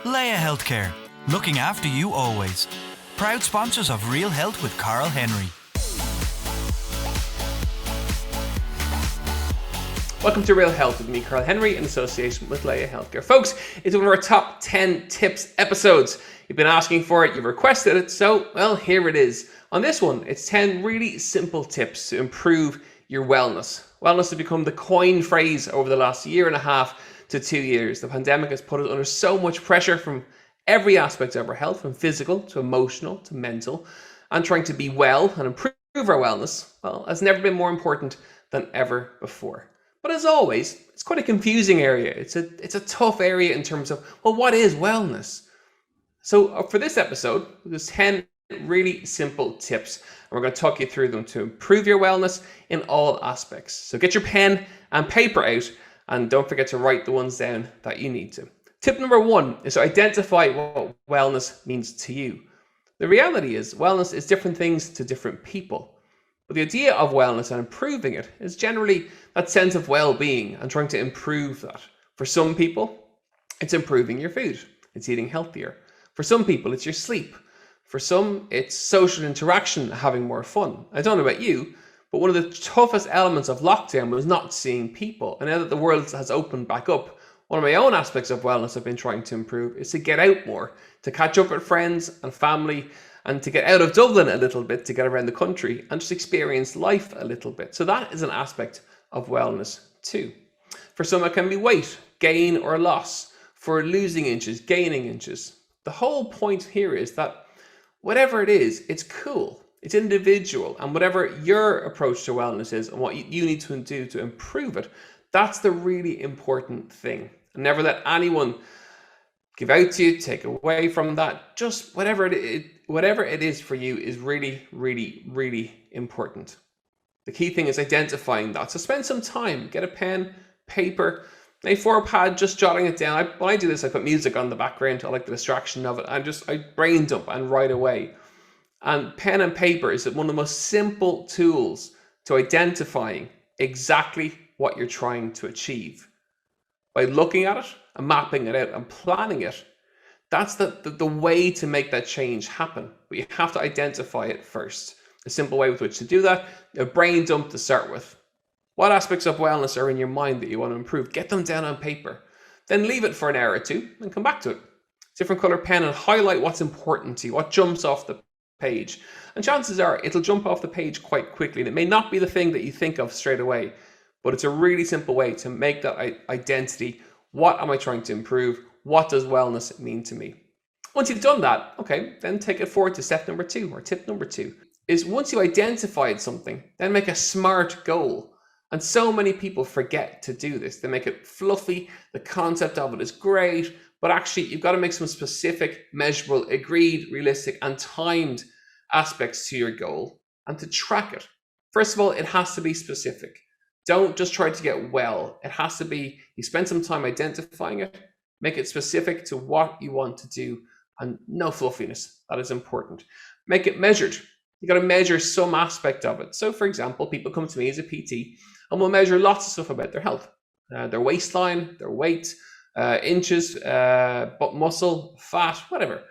Leia Healthcare, looking after you always. Proud sponsors of Real Health with Carl Henry. Welcome to Real Health with me, Carl Henry, in association with Leia Healthcare. Folks, it's one of our top 10 tips episodes. You've been asking for it, you've requested it, so, well, here it is. On this one, it's 10 really simple tips to improve your wellness. Wellness has become the coined phrase over the last year and a half to 2 years. The pandemic has put us under so much pressure from every aspect of our health, from physical to emotional to mental, and trying to be well and improve our wellness, well, has never been more important than ever before. But as always, it's quite a confusing area. It's a tough area in terms of, well, what is wellness? So for this episode, there's 10 really simple tips, and we're going to talk you through them to improve your wellness in all aspects. So get your pen and paper out, and don't forget to write the ones down that you need to. Tip number 1 is to identify what wellness means to you. The reality is, wellness is different things to different people. But the idea of wellness and improving it is generally that sense of well-being and trying to improve that. For some people, it's improving your food. It's eating healthier. For some people, it's your sleep. For some, it's social interaction, having more fun. I don't know about you, but one of the toughest elements of lockdown was not seeing people. And now that the world has opened back up, one of my own aspects of wellness I've been trying to improve is to get out more, to catch up with friends and family, and to get out of Dublin a little bit, to get around the country and just experience life a little bit. So that is an aspect of wellness too. For some, it can be weight, gain or loss. For losing inches, gaining inches. The whole point here is that whatever it is, it's cool. It's individual. And whatever your approach to wellness is and what you need to do to improve it, that's the really important thing. And never let anyone give out to you, take away from that. Just whatever it is for you is really, really, really important. The key thing is identifying that. So spend some time, get a pen, paper, A4 pad, just jotting it down. When I do this, I put music on the background. I like the distraction of it. I brain dump and write away. And pen and paper is one of the most simple tools to identifying exactly what you're trying to achieve. By looking at it and mapping it out and planning it, that's the way to make that change happen. But you have to identify it first. A simple way with which to do that, a brain dump to start with. What aspects of wellness are in your mind that you want to improve? Get them down on paper. Then leave it for an hour or two and come back to it. Different color pen and highlight what's important to you, what jumps off the page. And chances are it'll jump off the page quite quickly. And it may not be the thing that you think of straight away, but it's a really simple way to make that identity. What am I trying to improve? What does wellness mean to me? Once you've done that, okay, then take it forward to step number 2, or tip number 2, is once you identified something, then make a SMART goal. And so many people forget to do this. They make it fluffy. The concept of it is great, but actually you've got to make some specific, measurable, agreed, realistic, and timed aspects to your goal and to track it. First of all, it has to be specific. Don't just try to get well. It has to be, you spend some time identifying it, make it specific to what you want to do, and no fluffiness. That is important. Make it measured. You got to measure some aspect of it. So for example, people come to me as a PT and we'll measure lots of stuff about their health, their waistline, their weight, inches, butt muscle, fat, whatever.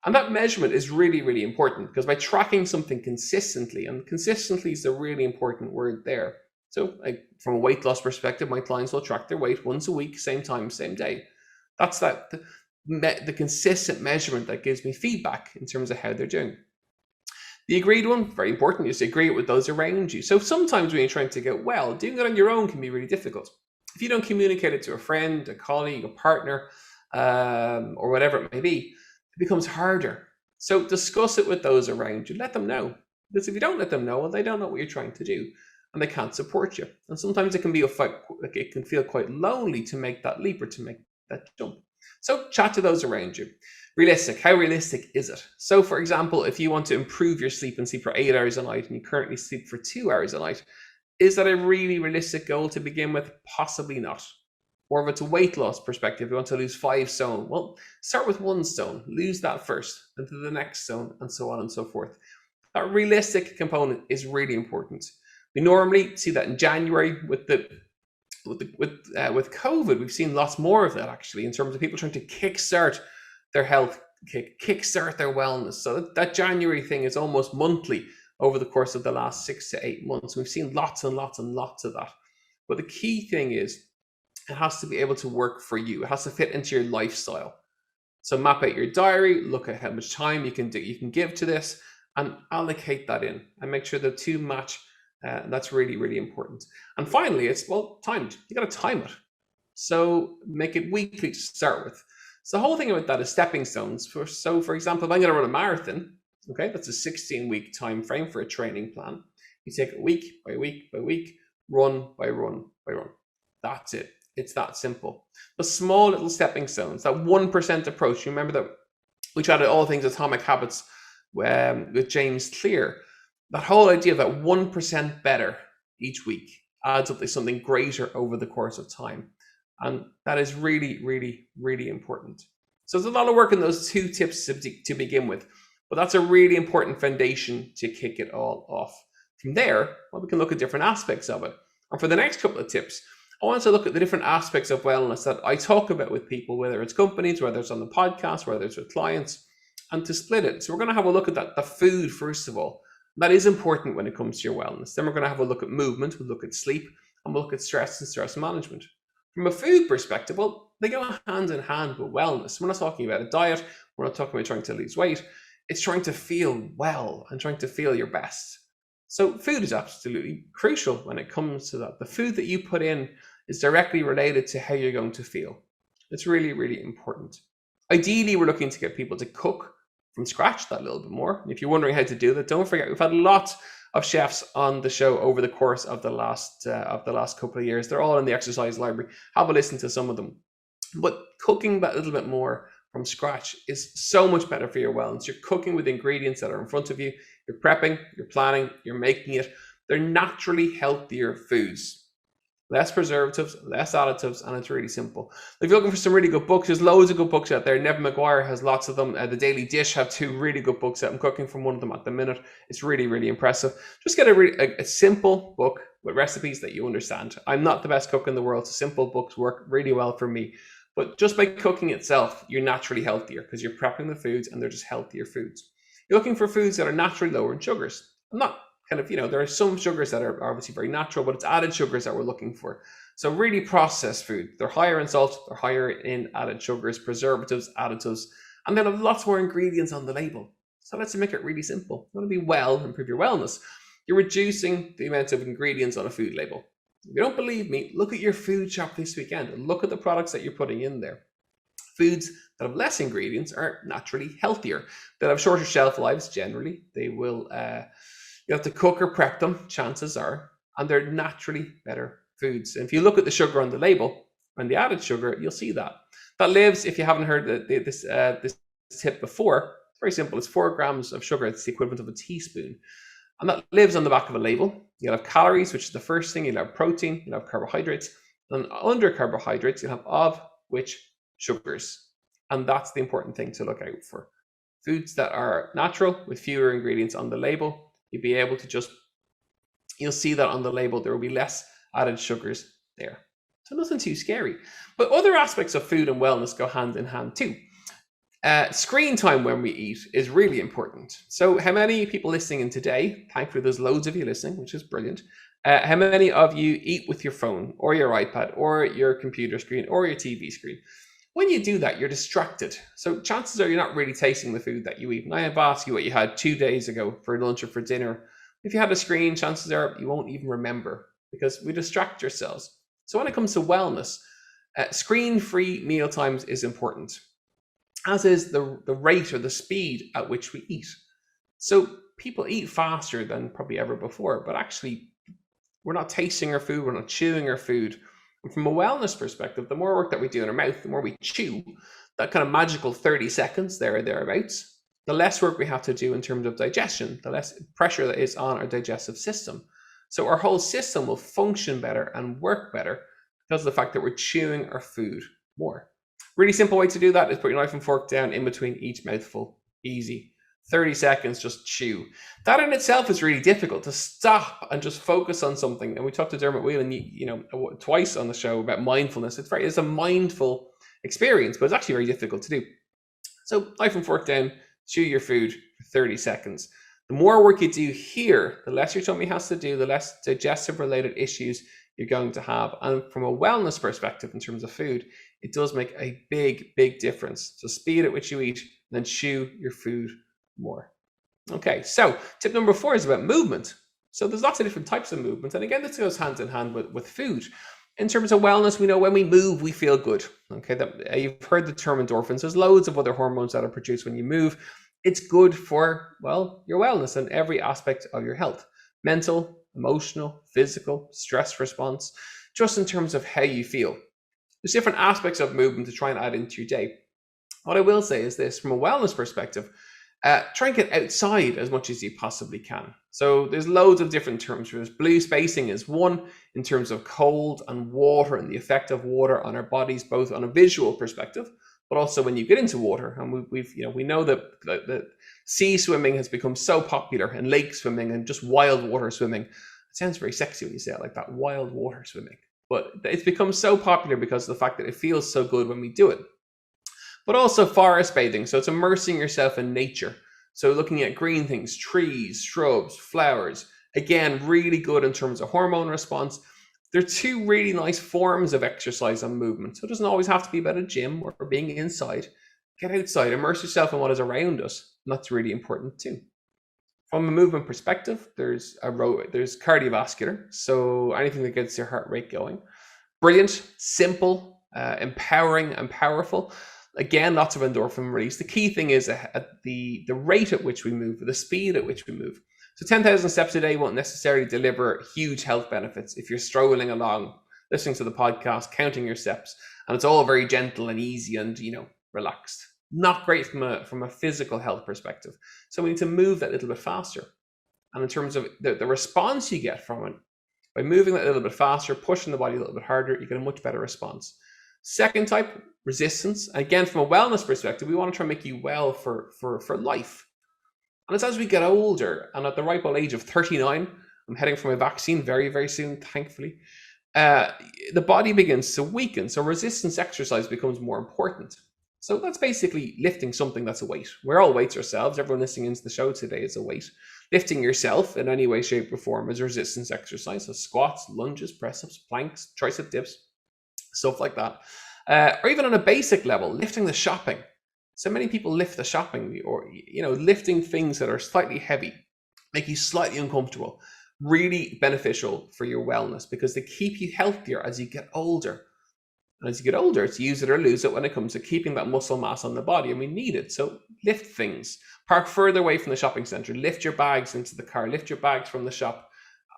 And that measurement is really, really important because by tracking something consistently, and consistently is the really important word there. So like from a weight loss perspective, my clients will track their weight once a week, same time, same day. That's the consistent measurement that gives me feedback in terms of how they're doing. The agreed one, very important, is to agree it with those around you. So sometimes when you're trying to get well, doing it on your own can be really difficult. If you don't communicate it to a friend, a colleague, a partner, or whatever it may be, it becomes harder. So discuss it with those around you. Let them know. Because if you don't let them know, well, they don't know what you're trying to do and they can't support you. And sometimes it can feel quite lonely to make that leap or to make that jump. So chat to those around you. Realistic. How realistic is it? So for example, if you want to improve your sleep and sleep for 8 hours a night and you currently sleep for 2 hours a night, is that a really realistic goal to begin with? Possibly not. Or if it's a weight loss perspective, you want to lose 5 stone. Well, start with 1 stone, lose that first, then to the next stone, and so on and so forth. That realistic component is really important. We normally see that in January with COVID. We've seen lots more of that actually, in terms of people trying to kickstart their health, kickstart their wellness. So that January thing is almost monthly over the course of the last 6 to 8 months. We've seen lots and lots and lots of that. But the key thing is it has to be able to work for you. It has to fit into your lifestyle. So map out your diary, look at how much time you can give to this, and allocate that in, and make sure the two match. That's really, really important. And finally, it's timed. You got to time it. So make it weekly to start with. So the whole thing about that is stepping stones. For example, if I'm going to run a marathon, okay, that's a 16-week time frame for a training plan. You take it week by week by week, run by run by run. That's it. It's that simple. The small little stepping stones, that 1% approach. You remember that we chatted all things Atomic Habits with James Clear. That whole idea of that 1% better each week adds up to something greater over the course of time. And that is really, really, really important. So there's a lot of work in those 2 tips to begin with, but that's a really important foundation to kick it all off. From there, we can look at different aspects of it. And for the next couple of tips, I want to look at the different aspects of wellness that I talk about with people, whether it's companies, whether it's on the podcast, whether it's with clients, and to split it. So we're going to have a look at the food, first of all. That is important when it comes to your wellness. Then we're going to have a look at movement, we'll look at sleep, and we'll look at stress and stress management. From a food perspective, they go hand in hand with wellness. We're not talking about a diet. We're not talking about trying to lose weight. It's trying to feel well and trying to feel your best. So food is absolutely crucial when it comes to that. The food that you put in is directly related to how you're going to feel. It's really, really important. Ideally, we're looking to get people to cook from scratch that little bit more. If you're wondering how to do that, don't forget, we've had lots of chefs on the show over the course of the last couple of years. They're all in the exercise library. Have a listen to some of them. But cooking that little bit more from scratch is so much better for your wellness. You're cooking with ingredients that are in front of you. You're prepping, you're planning, you're making it. They're naturally healthier foods. Less preservatives, less additives, and it's really simple. If you're looking for some really good books, there's loads of good books out there. Nevin Maguire has lots of them. The Daily Dish have 2 really good books out. I'm cooking from one of them at the minute. It's really, really impressive. Just get a simple book with recipes that you understand. I'm not the best cook in the world, so simple books work really well for me. But just by cooking itself, you're naturally healthier because you're prepping the foods and they're just healthier foods. You're looking for foods that are naturally lower in sugars. I'm not there are some sugars that are obviously very natural, but it's added sugars that we're looking for. So really processed food. They're higher in salt, they're higher in added sugars, preservatives, additives, and then have lots more ingredients on the label. So let's make it really simple. You want to be well, improve your wellness. You're reducing the amount of ingredients on a food label. If you don't believe me, look at your food shop this weekend and look at the products that you're putting in there. Foods that have less ingredients are naturally healthier. They'll have shorter shelf lives generally. They will you have to cook or prep them, chances are, and they're naturally better foods. And if you look at the sugar on the label and the added sugar, you'll see that. That lives, if you haven't heard this tip before, it's very simple. It's 4 grams of sugar. It's the equivalent of a teaspoon. And that lives on the back of a label. You'll have calories, which is the first thing. You'll have protein. You'll have carbohydrates. And under carbohydrates, you'll have of which sugars. And that's the important thing to look out for. Foods that are natural with fewer ingredients on the label. You'll be able to you'll see that on the label, there will be less added sugars there. So nothing too scary. But other aspects of food and wellness go hand in hand too. Screen time when we eat is really important. So how many people listening in today, thankfully there's loads of you listening, which is brilliant. How many of you eat with your phone or your iPad or your computer screen or your TV screen? When you do that, you're distracted. So chances are you're not really tasting the food that you eat. And I have asked you what you had 2 days ago for lunch or for dinner. If you had a screen, chances are you won't even remember because we distract ourselves. So when it comes to wellness, screen-free meal times is important, as is the rate or the speed at which we eat. So people eat faster than probably ever before, but actually we're not tasting our food, we're not chewing our food. And from a wellness perspective, the more work that we do in our mouth, the more we chew, that kind of magical 30 seconds there or thereabouts, the less work we have to do in terms of digestion, the less pressure that is on our digestive system. So our whole system will function better and work better because of the fact that we're chewing our food more. Really simple way to do that is put your knife and fork down in between each mouthful. Easy. 30 seconds, just chew. That in itself is really difficult to stop and just focus on something. And we talked to Dermot Whelan, twice on the show about mindfulness. It's a mindful experience, but it's actually very difficult to do. So knife and fork down, chew your food for 30 seconds. The more work you do here, the less your tummy has to do, the less digestive related issues you're going to have. And from a wellness perspective, in terms of food, it does make a big difference. So speed at which you eat, and then chew your food more. Okay, so tip number 4 is about movement. So there's lots of different types of movement. And again, this goes hand in hand with food. In terms of wellness, we know when we move, we feel good. Okay, you've heard the term endorphins. There's loads of other hormones that are produced when you move. It's good for, well, your wellness and every aspect of your health. Mental, emotional, physical, stress response, just in terms of how you feel. There's different aspects of movement to try and add into your day. What I will say is this, from a wellness perspective, try and get outside as much as you possibly can. So there's loads of different terms for this. Blue spacing is one in terms of cold and water and the effect of water on our bodies, both on a visual perspective, but also when you get into water. And we know that sea swimming has become so popular, and lake swimming and just wild water swimming. It sounds very sexy when you say it like that, wild water swimming. But it's become so popular because of the fact that it feels so good when we do it. But also forest bathing. So it's immersing yourself in nature. So looking at green things, trees, shrubs, flowers. Again, really good in terms of hormone response. There are two really nice forms of exercise and movement. So it doesn't always have to be about a gym or being inside. Get outside, immerse yourself in what is around us. And that's really important too. From a movement perspective, there's cardiovascular. So anything that gets your heart rate going. Brilliant, simple, empowering and powerful. Again, lots of endorphin release. The key thing is the rate at which we move, the speed at which we move. So 10,000 steps a day won't necessarily deliver huge health benefits if you're strolling along, listening to the podcast, counting your steps, and it's all very gentle and easy and, relaxed. Not great from a physical health perspective. So we need to move that little bit faster. And in terms of the response you get from it, by moving that little bit faster, pushing the body a little bit harder, you get a much better response. Second type, resistance. Again, from a wellness perspective, we want to try and make you well for life. And it's as we get older, and at the ripe old age of 39, I'm heading for my vaccine very, very soon, thankfully, the body begins to weaken. So resistance exercise becomes more important. So that's basically lifting something that's a weight. We're all weights ourselves. Everyone listening into the show today is a weight. Lifting yourself in any way, shape, or form is resistance exercise. So squats, lunges, press-ups, planks, tricep dips, stuff like that. Or even on a basic level, lifting the shopping. So many people lift the shopping, or lifting things that are slightly heavy, make you slightly uncomfortable. Really beneficial for your wellness because they keep you healthier as you get older. And as you get older, it's use it or lose it when it comes to keeping that muscle mass on the body, and we need it. So lift things. Park further away from the shopping center. Lift your bags into the car. Lift your bags from the shop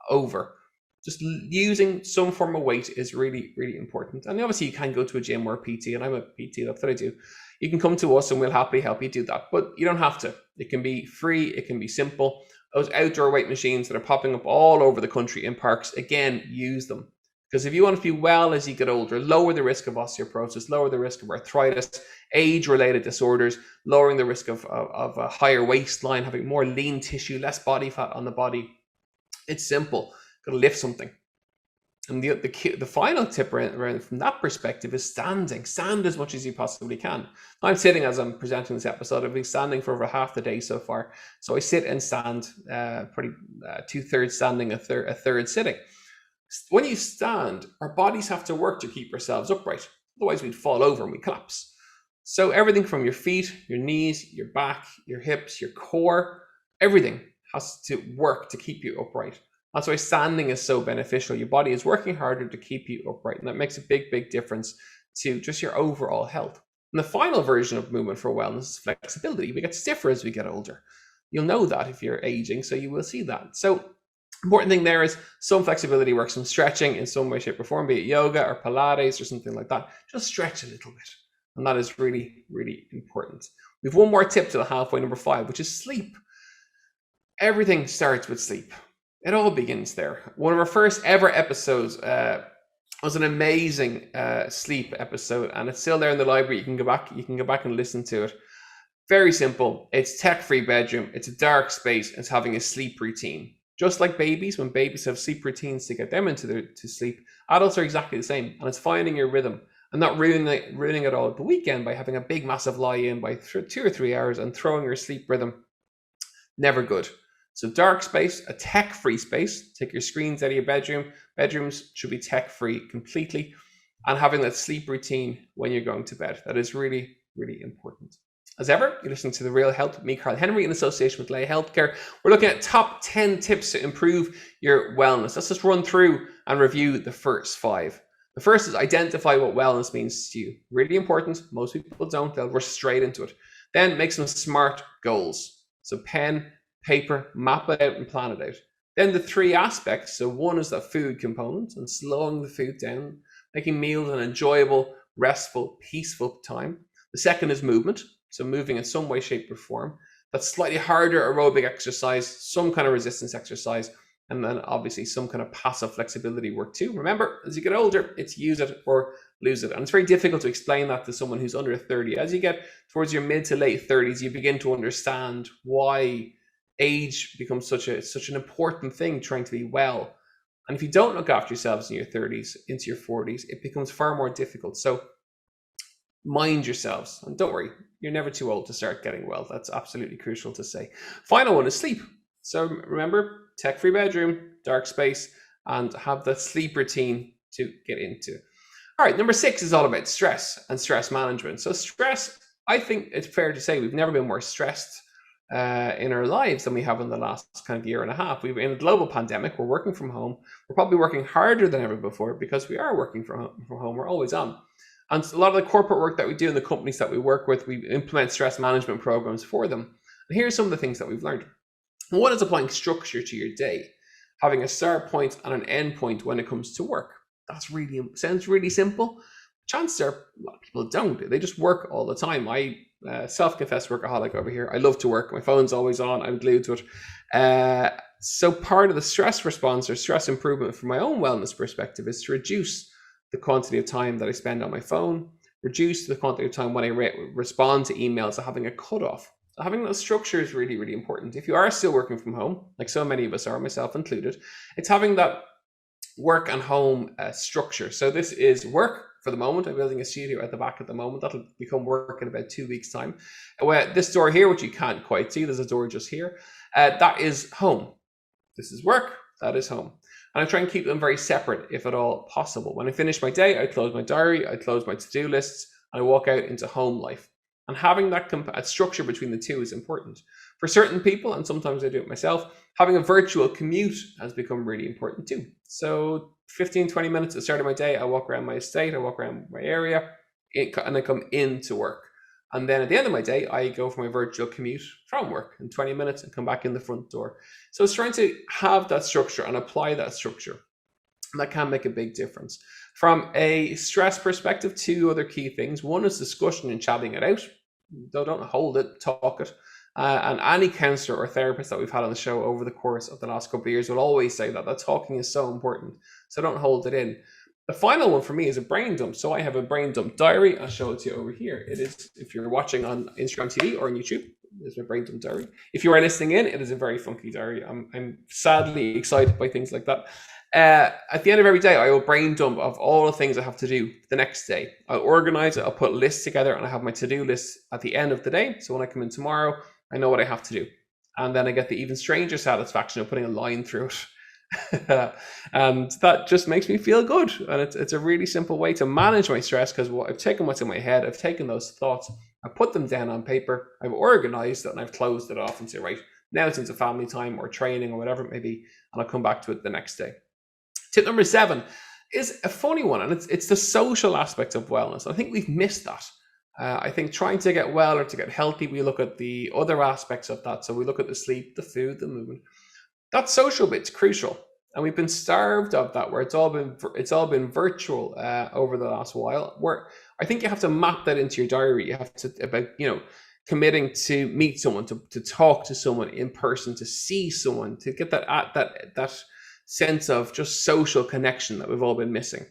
over. Just using some form of weight is really, really important. And obviously you can go to a gym or a PT, and I'm a PT, that's what I do. You can come to us and we'll happily help you do that, but you don't have to. It can be free, it can be simple. Those outdoor weight machines that are popping up all over the country in parks, again, use them. Because if you want to be well as you get older, lower the risk of osteoporosis, lower the risk of arthritis, age-related disorders, lowering the risk of a higher waistline, having more lean tissue, less body fat on the body. It's simple. Got to lift something. And the final tip around from that perspective is standing. Stand as much as you possibly can. I'm sitting as I'm presenting this episode. I've been standing for over half the day so far. So I sit and stand, pretty 2/3 standing, a third sitting. When you stand, our bodies have to work to keep ourselves upright. Otherwise, we'd fall over and we collapse. So everything from your feet, your knees, your back, your hips, your core, everything has to work to keep you upright. That's why standing is so beneficial. Your body is working harder to keep you upright, and that makes a big difference to just your overall health. And the final version of movement for wellness is flexibility. We get stiffer as we get older. You'll know that if you're aging, so you will see that. So important thing there is some flexibility works, some stretching in some way, shape, or form, be it yoga or Pilates or something like that. Just stretch a little bit. And that is really, really important. We have one more tip to the halfway, number 5, which is sleep. Everything starts with sleep. It all begins there. One of our first ever episodes was an amazing sleep episode, and it's still there in the library. You can go back and listen to it. Very simple. It's tech-free bedroom. It's a dark space. It's having a sleep routine. Just like babies, when babies have sleep routines to get them to sleep, adults are exactly the same. And it's finding your rhythm and not ruining it all at the weekend by having a big massive lie in by 2 or 3 hours and throwing your sleep rhythm. Never good. So dark space, a tech-free space. Take your screens out of your bedroom. Bedrooms should be tech-free completely. And having that sleep routine when you're going to bed. That is really, really important. As ever, you're listening to The Real Health with me, Carl Henry, in association with Leia Healthcare. We're looking at top 10 tips to improve your wellness. Let's just run through and review the first 5. The first is identify what wellness means to you. Really important. Most people don't. They'll rush straight into it. Then make some smart goals. So pen, paper, map it out and plan it out. Then the 3 aspects. So one is that food component and slowing the food down, making meals an enjoyable, restful, peaceful time. The second is movement. So moving in some way, shape, or form. That's slightly harder aerobic exercise, some kind of resistance exercise, and then obviously some kind of passive flexibility work too. Remember, as you get older, it's use it or lose it. And it's very difficult to explain that to someone who's under 30. As you get towards your mid to late 30s, you begin to understand why age becomes such an important thing, trying to be well. And if you don't look after yourselves in your 30s into your 40s, it becomes far more difficult. So mind yourselves, and don't worry, you're never too old to start getting well. That's absolutely crucial to say. Final one is sleep. So remember, tech-free bedroom, dark space, and have the sleep routine to get into. All right, number 6 is all about stress and stress management. So stress, I think it's fair to say we've never been more stressed in our lives than we have in the last kind of year and a half. We've in a global pandemic, we're working from home. We're probably working harder than ever before because we are working from home. We're always on. And a lot of the corporate work that we do in the companies that we work with, we implement stress management programs for them. And here's some of the things that we've learned. One is applying structure to your day, having a start point and an end point when it comes to work. That's really sounds really simple. Chances are a lot of people don't. They just work all the time. I self-confessed workaholic over here. I love to work. My phone's always on. I'm glued to it. So part of the stress response or stress improvement from my own wellness perspective is to reduce the quantity of time that I spend on my phone, reduce the quantity of time when I respond to emails, so having a cutoff. So having that structure is really, really important. If you are still working from home, like so many of us are, myself included, it's having that work and home structure. So this is work for the moment. I'm building a studio at the back at the moment. That'll become work in about 2 weeks' time. This door here, which you can't quite see, there's a door just here. That is home. This is work, that is home. And I try and keep them very separate if at all possible. When I finish my day, I close my diary, I close my to-do lists, and I walk out into home life. And having that structure between the two is important. For certain people, and sometimes I do it myself, having a virtual commute has become really important too. So 15, 20 minutes at the start of my day, I walk around my estate, I walk around my area, and I come into work. And then at the end of my day, I go for my virtual commute from work in 20 minutes and come back in the front door. So it's trying to have that structure and apply that structure. And that can make a big difference. From a stress perspective, 2 other key things. One is discussion and chatting it out. Don't hold it, talk it. And any counselor or therapist that we've had on the show over the course of the last couple of years will always say that talking is so important. So don't hold it in. The final one for me is a brain dump. So I have a brain dump diary. I'll show it to you over here. It is, if you're watching on Instagram TV or on YouTube, it's my brain dump diary. If you are listening in, it is a very funky diary. I'm sadly excited by things like that. At the end of every day, I will brain dump of all the things I have to do the next day. I'll organize it, I'll put lists together, and I have my to-do list at the end of the day. So when I come in tomorrow, I know what I have to do. And then I get the even stranger satisfaction of putting a line through it. And that just makes me feel good. And it's a really simple way to manage my stress, because I've taken what's in my head, I've taken those thoughts, I've put them down on paper, I've organized it, and I've closed it off and say, right, now it's into family time or training or whatever it may be, and I'll come back to it the next day. Tip number 7 is a funny one, and it's the social aspect of wellness. I think we've missed that. I think trying to get well or to get healthy, we look at the other aspects of that. So we look at the sleep, the food, the movement. That social bit's crucial, and we've been starved of that, where it's all been virtual over the last while. Where I think you have to map that into your diary. You have to committing to meet someone, to talk to someone in person, to see someone, to get that sense of just social connection that we've all been missing.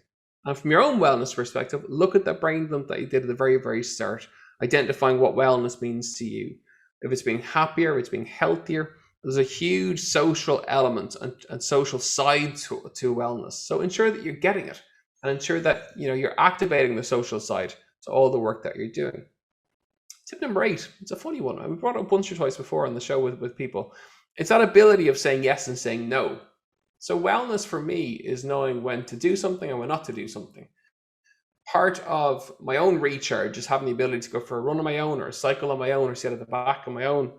And from your own wellness perspective, look at that brain dump that you did at the very, very start, identifying what wellness means to you. If it's being happier, if it's being healthier, there's a huge social element and social side to wellness. So ensure that you're getting it. and ensure that you're activating the social side to all the work that you're doing. Tip number 8, it's a funny one. I've brought it up once or twice before on the show with people. It's that ability of saying yes and saying no. So wellness for me is knowing when to do something and when not to do something. Part of my own recharge is having the ability to go for a run on my own, or a cycle on my own, or sit at the back on my own,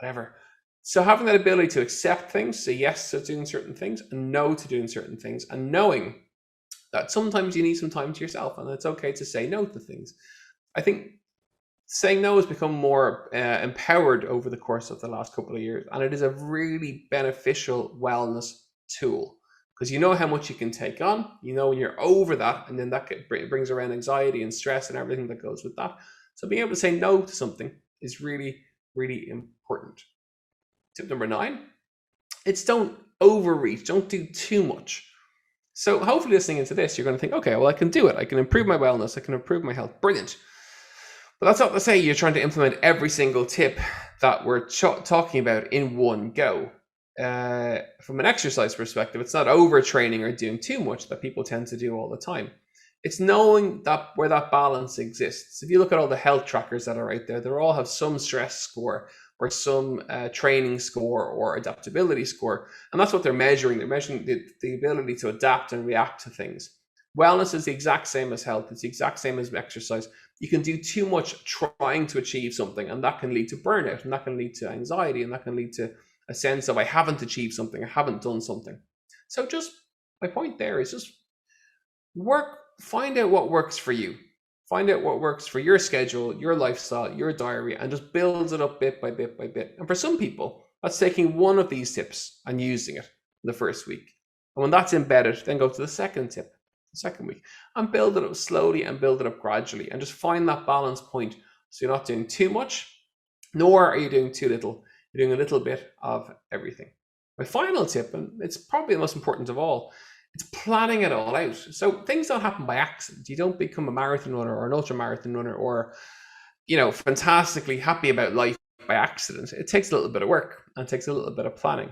whatever. So having that ability to accept things, say yes to doing certain things and no to doing certain things, and knowing that sometimes you need some time to yourself and it's okay to say no to things. I think saying no has become more empowered over the course of the last couple of years, and it is a really beneficial wellness tool, because you know how much you can take on, when you're over that, and then that brings around anxiety and stress and everything that goes with that. So being able to say no to something is really, really important. Tip number 9, it's don't overreach, don't do too much. So hopefully listening into this, you're going to think, okay, well, I can do it. I can improve my wellness. I can improve my health. Brilliant. But that's not to say you're trying to implement every single tip that we're talking about in one go. From an exercise perspective, it's not overtraining or doing too much that people tend to do all the time. It's knowing that where that balance exists. If you look at all the health trackers that are out there, they all have some stress score or some training score or adaptability score. And that's what they're measuring. They're measuring the ability to adapt and react to things. Wellness is the exact same as health. It's the exact same as exercise. You can do too much trying to achieve something, and that can lead to burnout, and that can lead to anxiety, and that can lead to a sense of I haven't achieved something, I haven't done something. So just my point there is just find out what works for you. Find out what works for your schedule, your lifestyle, your diary, and just build it up bit by bit by bit. And for some people, that's taking one of these tips and using it in the first week. And when that's embedded, then go to the second tip, the second week, and build it up slowly and build it up gradually, and just find that balance point. So you're not doing too much, nor are you doing too little. You're doing a little bit of everything. My final tip, and it's probably the most important of all, it's planning it all out. So things don't happen by accident. You don't become a marathon runner or an ultra marathon runner or, fantastically happy about life by accident. It takes a little bit of work and it takes a little bit of planning.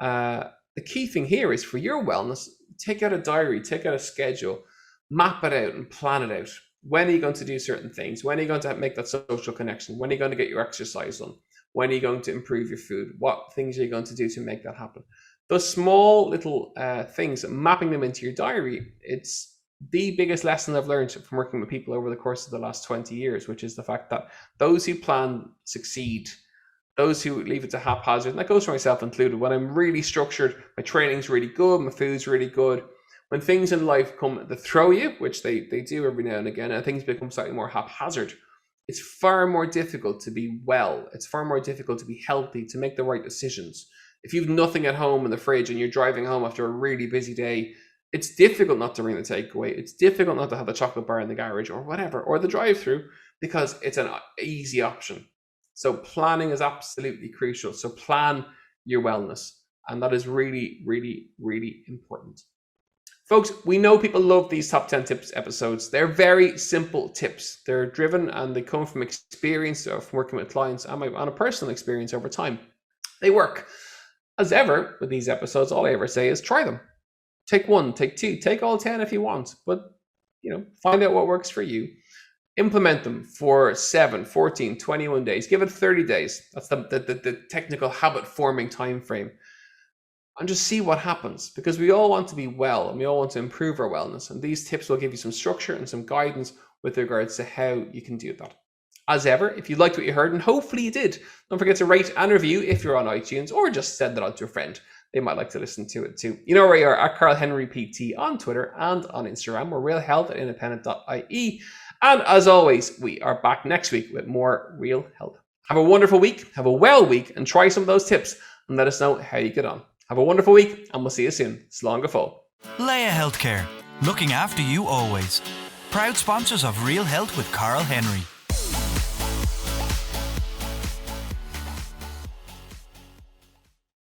The key thing here is for your wellness, take out a diary, take out a schedule, map it out and plan it out. When are you going to do certain things? When are you going to make that social connection? When are you going to get your exercise done? When are you going to improve your food? What things are you going to do to make that happen? Those small little things, mapping them into your diary, it's the biggest lesson I've learned from working with people over the course of the last 20 years, which is the fact that those who plan succeed. Those who leave it to haphazard, and that goes for myself included. When I'm really structured, my training's really good, my food's really good. When things in life come to throw you, which they do every now and again, and things become slightly more haphazard, it's far more difficult to be well. It's far more difficult to be healthy, to make the right decisions. If you've nothing at home in the fridge and you're driving home after a really busy day, it's difficult not to bring the takeaway. It's difficult not to have the chocolate bar in the garage or whatever, or the drive-through, because it's an easy option. So planning is absolutely crucial. So plan your wellness. And that is really, really, really important. Folks, we know people love these top 10 tips episodes. They're very simple tips. They're driven and they come from experience from working with clients and a personal experience over time. They work. As ever, with these episodes, all I ever say is try them. Take 1, take 2, take all 10 if you want. But, find out what works for you. Implement them for 7, 14, 21 days. Give it 30 days. That's the technical habit forming time frame. And just see what happens, because we all want to be well and we all want to improve our wellness. And these tips will give you some structure and some guidance with regards to how you can do that. As ever, if you liked what you heard, and hopefully you did, don't forget to rate and review if you're on iTunes, or just send it on to a friend. They might like to listen to it too. You know where you are, at Carl Henry PT on Twitter and on Instagram. We're realhealth@independent.ie. And as always, we are back next week with more Real Health. Have a wonderful week, have a well week, and try some of those tips and let us know how you get on. Have a wonderful week, and we'll see you soon. Slán go fóill. Leia Healthcare, looking after you always. Proud sponsors of Real Health with Carl Henry.